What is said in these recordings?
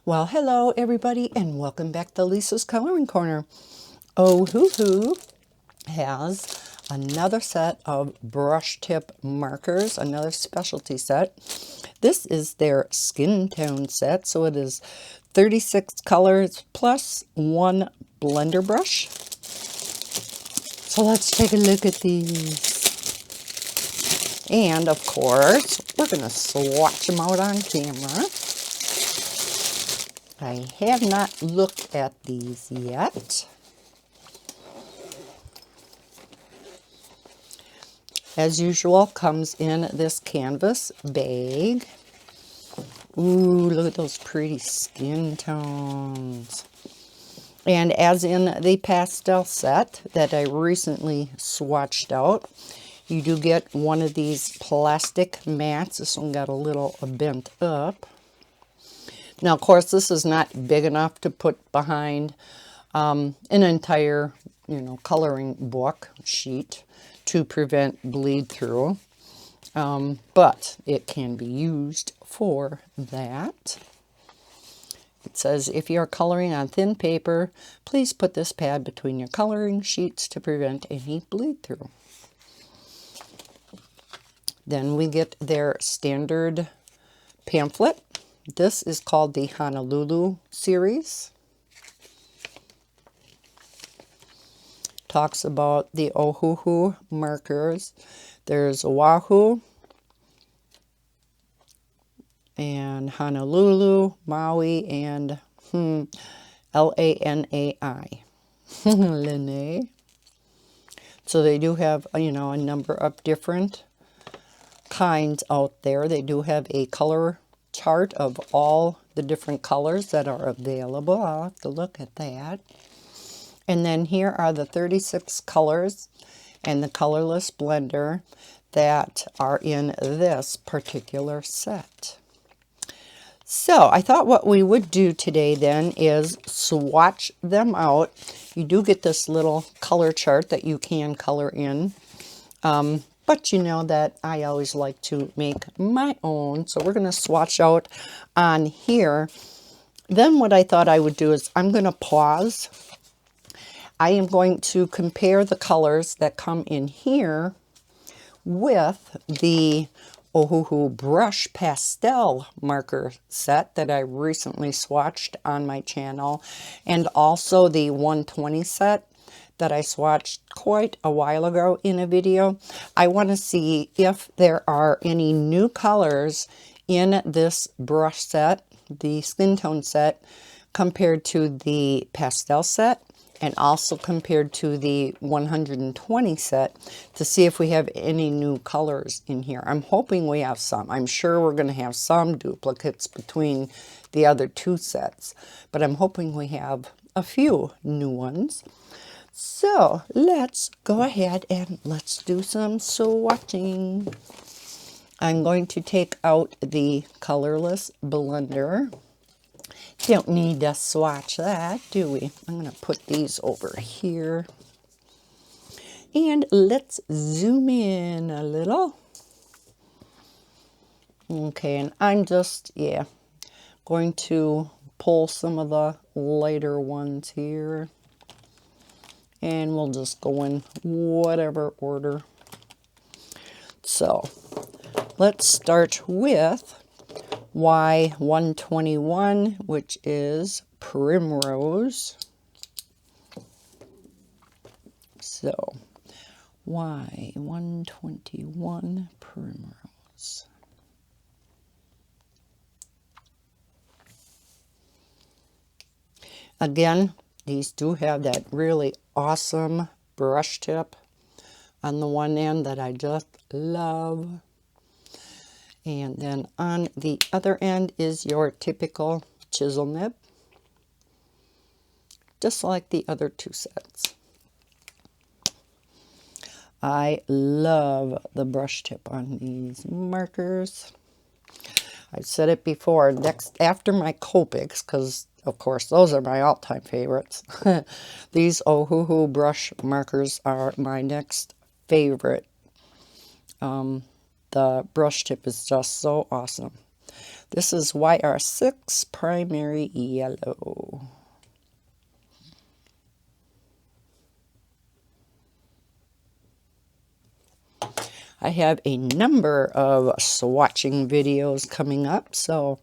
Well, hello everybody, and welcome back to Lisa's Coloring Corner. Ohuhu has another set of brush tip markers, another specialty set. This is their skin tone set, so it is 36 colors plus one blender brush. So let's take a look at these. And of course, we're going to swatch them out on camera. I have not looked at these yet. As usual, comes in this canvas bag. Ooh, look at those pretty skin tones. And as in the pastel set that I recently swatched out, you do get one of these plastic mats. This one got a little bent up. Now, of course, this is not big enough to put behind an entire, coloring book sheet to prevent bleed through, but it can be used for that. It says, if you are coloring on thin paper, please put this pad between your coloring sheets to prevent any bleed through. Then we get their standard pamphlet. This is called the Honolulu series. Talks about the Ohuhu markers. There's Oahu and Honolulu, Maui, and Lanai. Lanai. So they do have, a number of different kinds out there. They do have a color chart of all the different colors that are available. I'll have to look at that. And then here are the 36 colors and the colorless blender that are in this particular set. So I thought what we would do today then is swatch them out. You do get this little color chart that you can color in. But you know that I always like to make my own. So we're going to swatch out on here. Then what I thought I would do is I'm going to pause. I am going to compare the colors that come in here with the Ohuhu brush pastel marker set that I recently swatched on my channel, and also the 120 set that I swatched quite a while ago in a video. I want to see if there are any new colors in this brush set, the skin tone set, compared to the pastel set, and also compared to the 120 set, to see if we have any new colors in here. I'm hoping we have some. I'm sure we're going to have some duplicates between the other two sets, but I'm hoping we have a few new ones. So let's go ahead and let's do some swatching. I'm going to take out the colorless blender. Don't need to swatch that, do we? I'm going to put these over here. And let's zoom in a little. Okay, and I'm just, going to pull some of the lighter ones here. And we'll just go in whatever order. So let's start with Y121, which is Primrose. So Y121 Primrose. Again, these do have that really awesome brush tip on the one end that I just love. And then on the other end is your typical chisel nib, just like the other two sets. I love the brush tip on these markers. I've said it before, next after my Copics, because of course those are my all-time favorites. These Ohuhu brush markers are my next favorite. The brush tip is just so awesome. This is YR6 Primary Yellow. I have a number of swatching videos coming up, so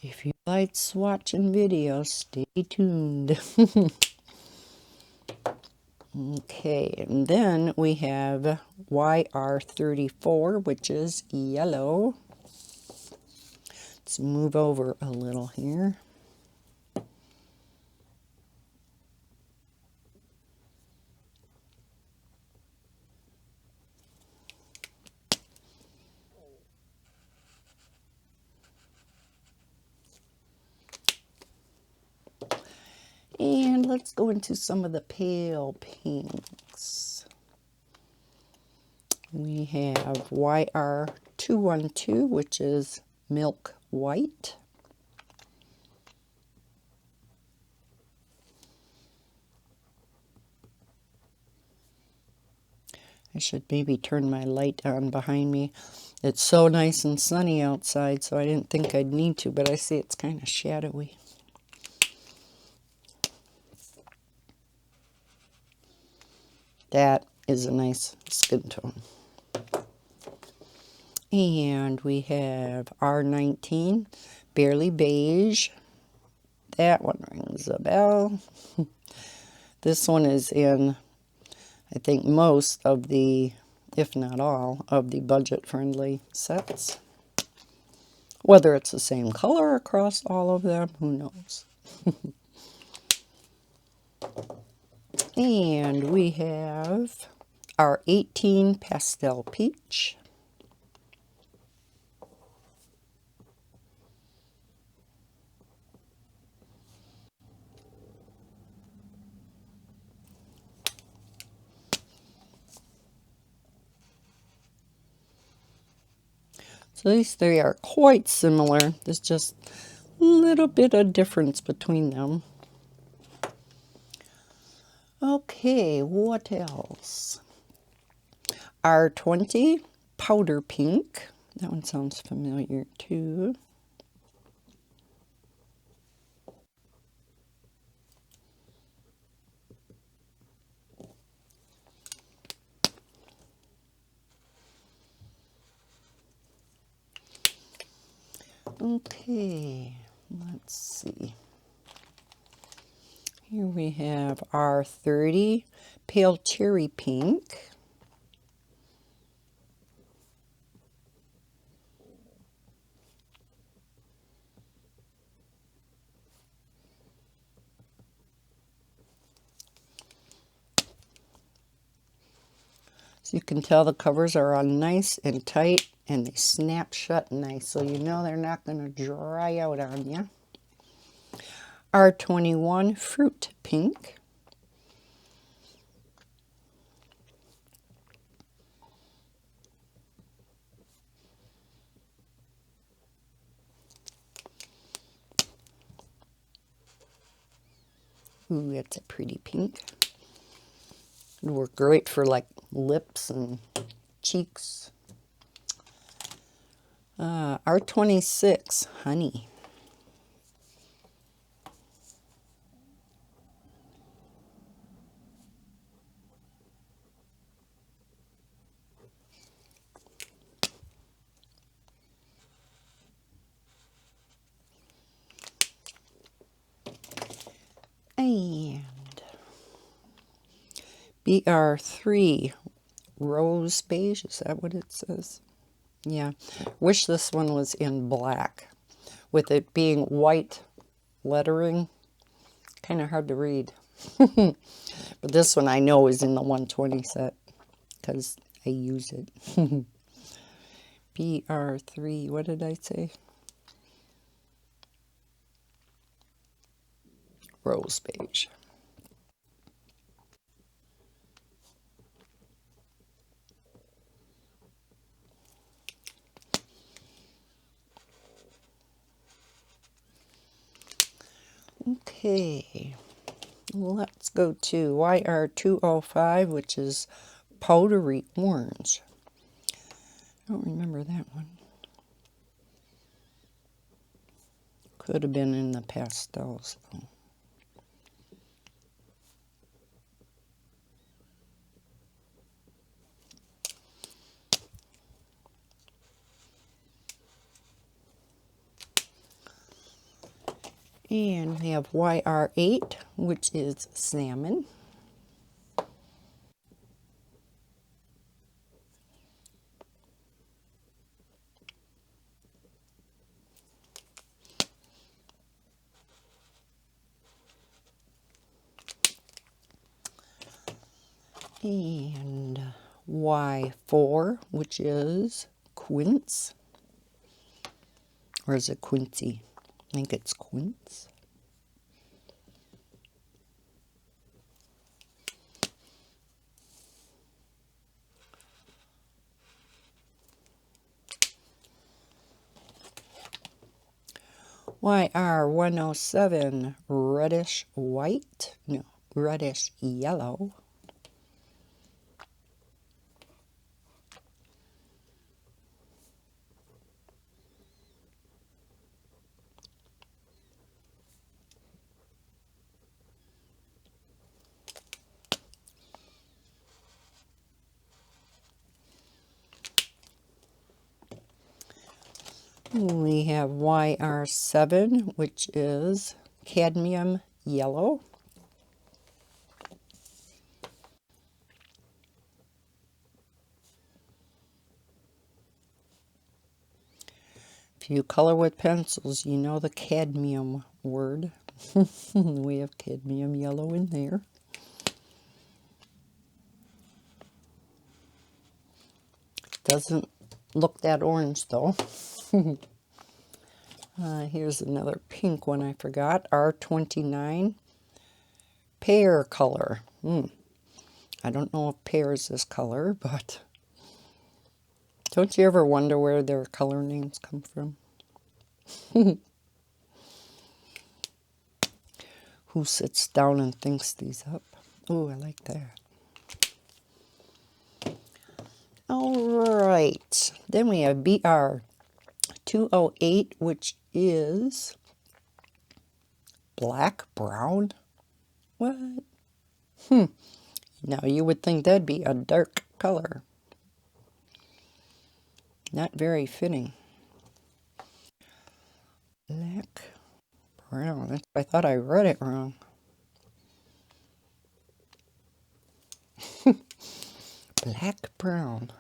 if you like swatching videos, stay tuned. Okay, and then we have YR34, which is yellow. Let's move over a little here. And let's go into some of the pale pinks. We have YR212, which is milk white. I should maybe turn my light on behind me. It's so nice and sunny outside, so I didn't think I'd need to, but I see it's kind of shadowy. That is a nice skin tone. And we have R19, Barely Beige. That one rings a bell. This one is in, I think, most of the, if not all, of the budget-friendly sets. Whether it's the same color across all of them, who knows? And we have our 18 Pastel Peach. So these three are quite similar. There's just a little bit of difference between them. Okay, what else? R20, Powder Pink. That one sounds familiar too. Okay, let's see. Here we have R30, Pale Cherry Pink. So you can tell the covers are on nice and tight, and they snap shut nice, so you know they're not going to dry out on you. R21, Fruit Pink. Ooh, that's a pretty pink. It would work great for like lips and cheeks. R26, Honey. And BR3, Rose Beige. Is that what it says? Yeah. Wish this one was in black. With it being white lettering, kind of hard to read. But this one I know is in the 120 set because I use it. BR3, what did I say? Rose Beige. Okay, let's go to YR205, which is Powdery Orange. I don't remember that one. Could have been in the pastels, though. And we have YR8, which is salmon. And Y4, which is quince. Or is it quincy? I think it's quince. YR107, reddish white. No, reddish yellow. We have YR7, which is cadmium yellow. If you color with pencils, you know the cadmium word. We have cadmium yellow in there. Doesn't look that orange though. Here's another pink one I forgot. R29. Pear color. I don't know if pear is this color, but don't you ever wonder where their color names come from? Who sits down and thinks these up? Oh, I like that. All right. Then we have BR208, which is black brown. What? Now you would think that'd be a dark color. Not very fitting. Black brown. I thought I read it wrong. Black brown.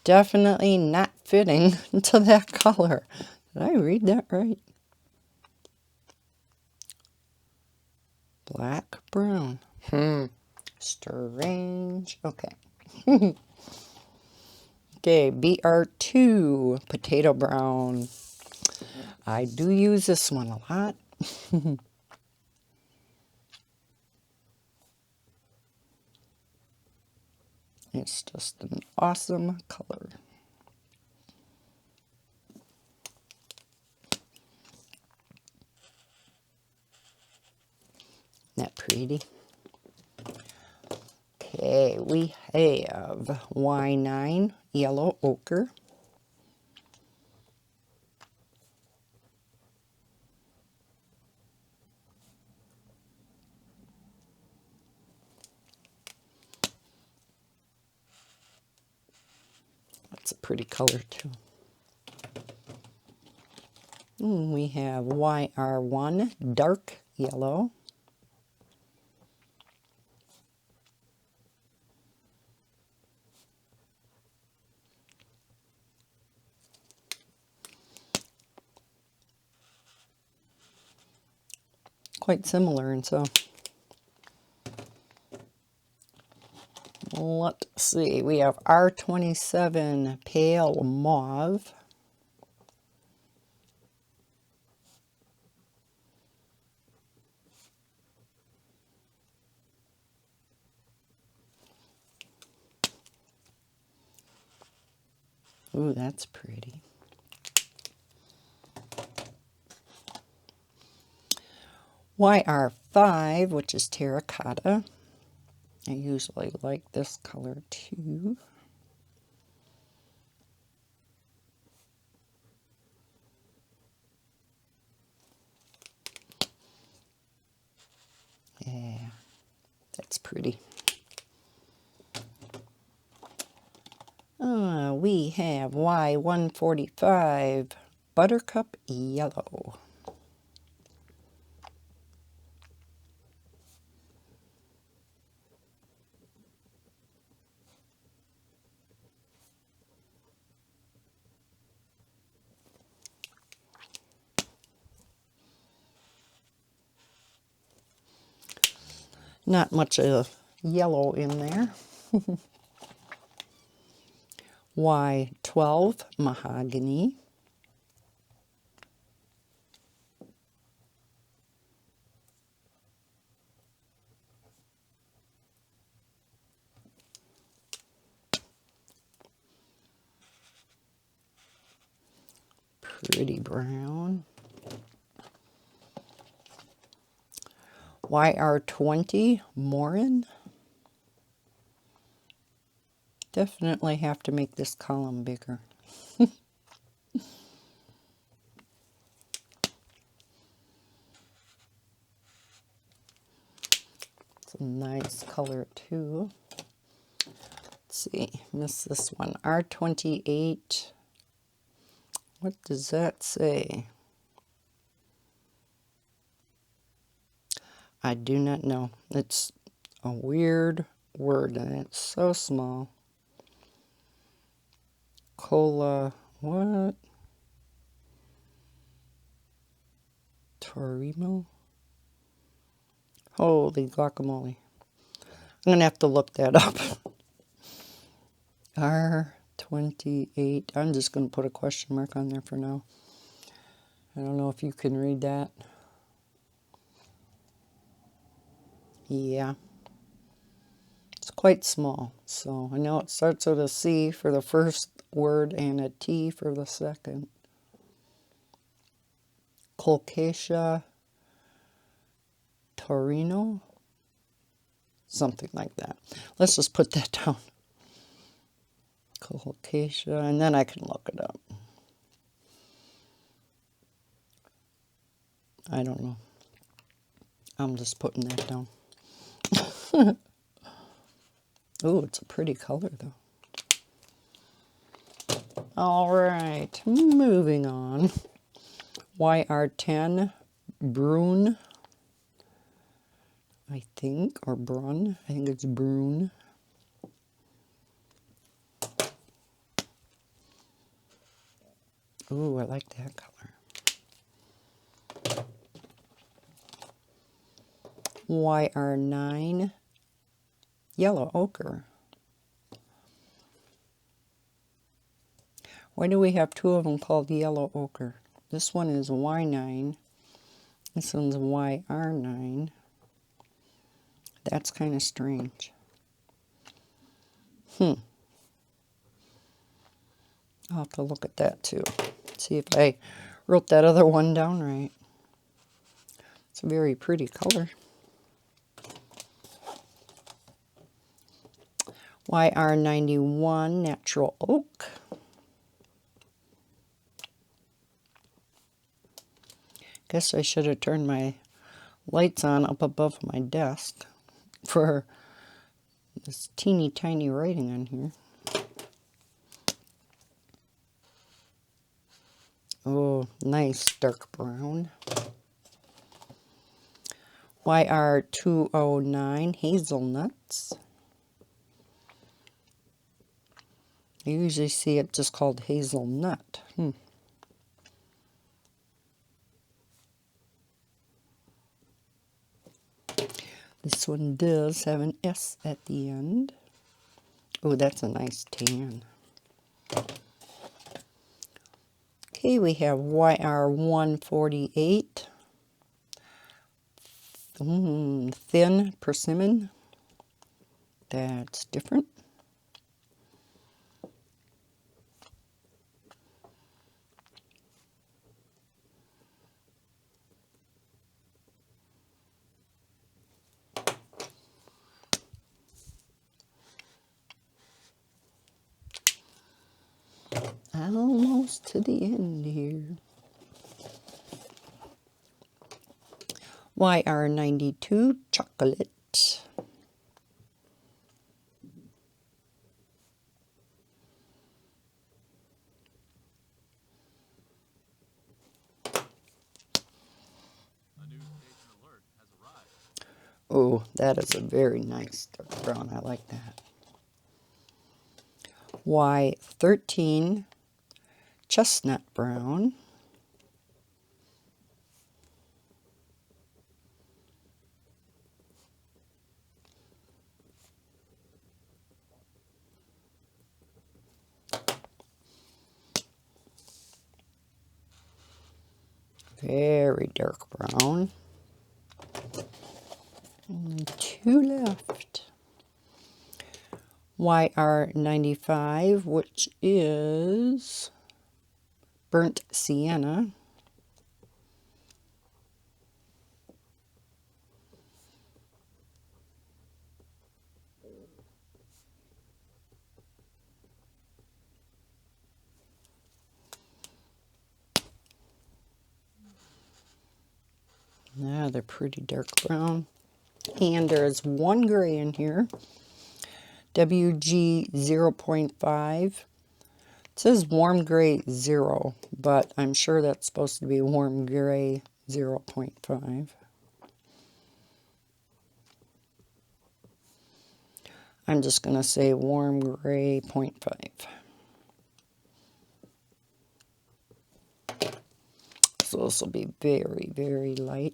Definitely not fitting to that color. Did I read that right? Black brown. Strange. Okay. Okay, BR2, potato brown. I do use this one a lot. It's just an awesome color. Isn't that pretty? Okay, we have Y9, yellow ochre. That's a pretty color too. And we have YR1, dark yellow. Quite similar, and so let's see, we have R27, pale mauve. Ooh, that's pretty. YR5, which is terracotta. I usually like this color too. that's pretty. We have Y145 Buttercup Yellow. Not much of yellow in there. Y12 Mahogany. Pretty brown. YR20 Morin. Definitely have to make this column bigger. It's a nice color too. Let's see, missed this one. R28. What does that say? I do not know. It's a weird word and it's so small. Cola, what? Torimo? Holy guacamole. I'm going to have to look that up. R28. I'm just going to put a question mark on there for now. I don't know if you can read that. Yeah. It's quite small. So I know it starts with a C for the first word and a T for the second. Colcacia Torino? Something like that. Let's just put that down. Colcacia, and then I can look it up. I don't know. I'm just putting that down. Oh, it's a pretty color, though. All right, moving on. YR10 Brune, I think, or Brun. I think it's Brune. Ooh, I like that color. YR9 Yellow Ochre. Why do we have two of them called Yellow Ochre? This one is Y9. This one's YR9. That's kind of strange. I'll have to look at that too. See if I wrote that other one down right. It's a very pretty color. YR91 Natural Oak. Guess I should have turned my lights on up above my desk for this teeny tiny writing on here. Oh, nice dark brown. YR209 Hazelnuts. I usually see it just called hazelnut. This one does have an S at the end. Oh, that's a nice tan. Okay, we have YR148. Thin persimmon. That's different. Almost to the end here. YR92 Chocolate. Oh, that is a very nice dark brown. I like that. Y13 chestnut brown. Very dark brown. Only two left. YR95, which is burnt sienna. Yeah, they're pretty dark brown. And there's one gray in here. WG 0.5. It says warm gray 0, but I'm sure that's supposed to be warm gray 0.5. I'm just going to say warm gray 0.5. So this will be very, very light,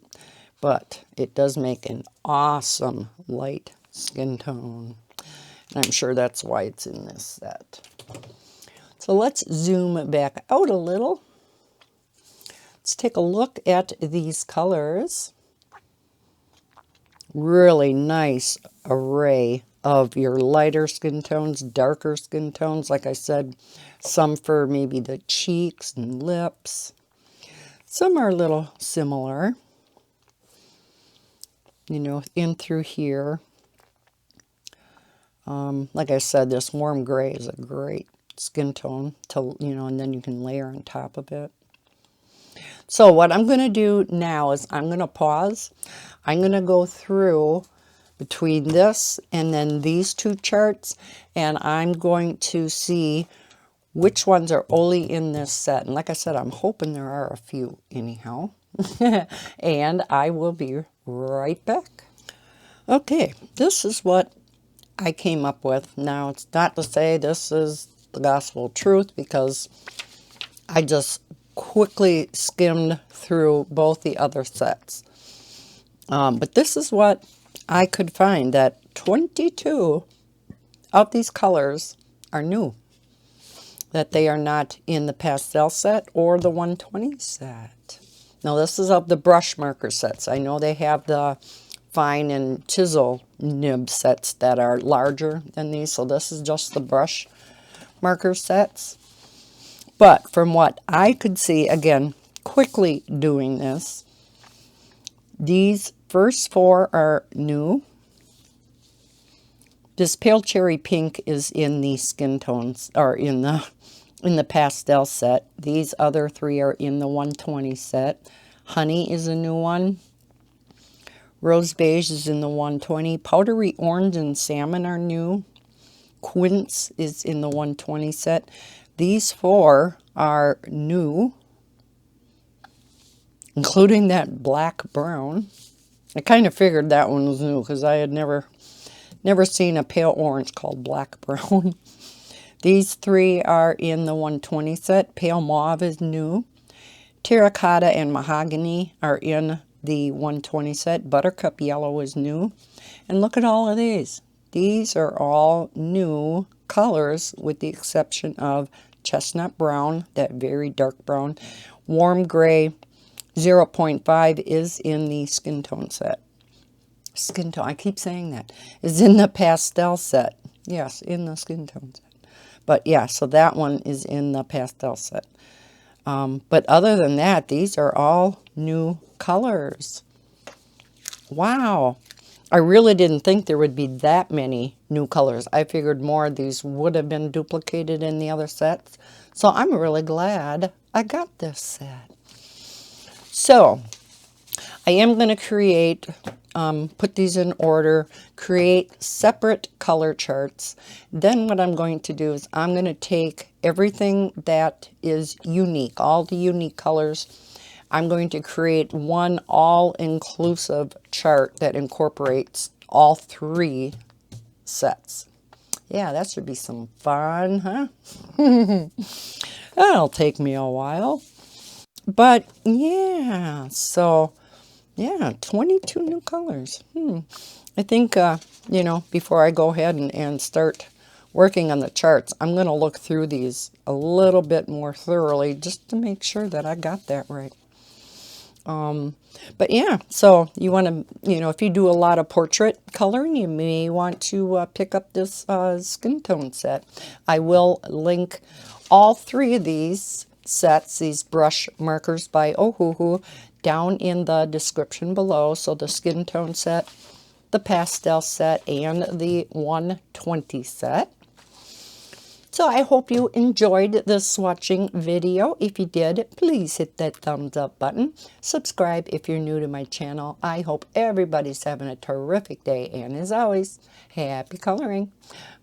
but it does make an awesome light skin tone. And I'm sure that's why it's in this set. So let's zoom back out a little. Let's take a look at these colors. Really nice array of your lighter skin tones, darker skin tones. Like I said, some for maybe the cheeks and lips. Some are a little similar, you know, in through here. Like I said, this warm gray is a great skin tone to, you know, and then you can layer on top of it. So what I'm going to do now is I'm going to pause. I'm going to go through between this and then these two charts, and I'm going to see which ones are only in this set. And like I said, I'm hoping there are a few anyhow. And I will be right back. Okay, this is what I came up with. Now, it's not to say this is the gospel truth, because I just quickly skimmed through both the other sets. But this is what I could find, that 22 of these colors are new. That they are not in the pastel set or the 120 set. Now this is of the brush marker sets. I know they have the fine and chisel nib sets that are larger than these, so this is just the brush marker sets. But from what I could see, again, quickly doing this, these first four are new. This pale cherry pink is in the skin tones, or in the pastel set. These other three are in the 120 set. Honey is a new one. Rose beige is in the 120. Powdery orange and salmon are new. Quince is in the 120 set. These four are new, including that black brown. I kind of figured that one was new because I had never seen a pale orange called black brown. These three are in the 120 set. Pale mauve is new. Terracotta and mahogany are in the 120 set. Buttercup yellow is new. And look at all of these. These are all new colors with the exception of chestnut brown, that very dark brown. Warm gray 0.5 is in the skin tone set. Skin tone, I keep saying that, is in the pastel set. Yes, in the skin tone set. But yeah, so that one is in the pastel set. But other than that, these are all new colors. Wow. I really didn't think there would be that many new colors. I figured more of these would have been duplicated in the other sets. So I'm really glad I got this set. So I am going to create, put these in order, create separate color charts. Then what I'm going to do is I'm going to take everything that is unique, all the unique colors. I'm going to create one all-inclusive chart that incorporates all 3 sets. Yeah, that should be some fun, huh? That'll take me a while. But yeah, so yeah, 22 new colors. I think, before I go ahead and start working on the charts, I'm going to look through these a little bit more thoroughly just to make sure that I got that right. But yeah, so you want to, if you do a lot of portrait coloring, you may want to pick up this skin tone set. I will link all 3 of these sets, these brush markers by Ohuhu, down in the description below. So the skin tone set, the pastel set, and the 120 set. So I hope you enjoyed this swatching video. If you did, please hit that thumbs up button. Subscribe if you're new to my channel. I hope everybody's having a terrific day. And as always, happy coloring.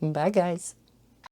Bye, guys.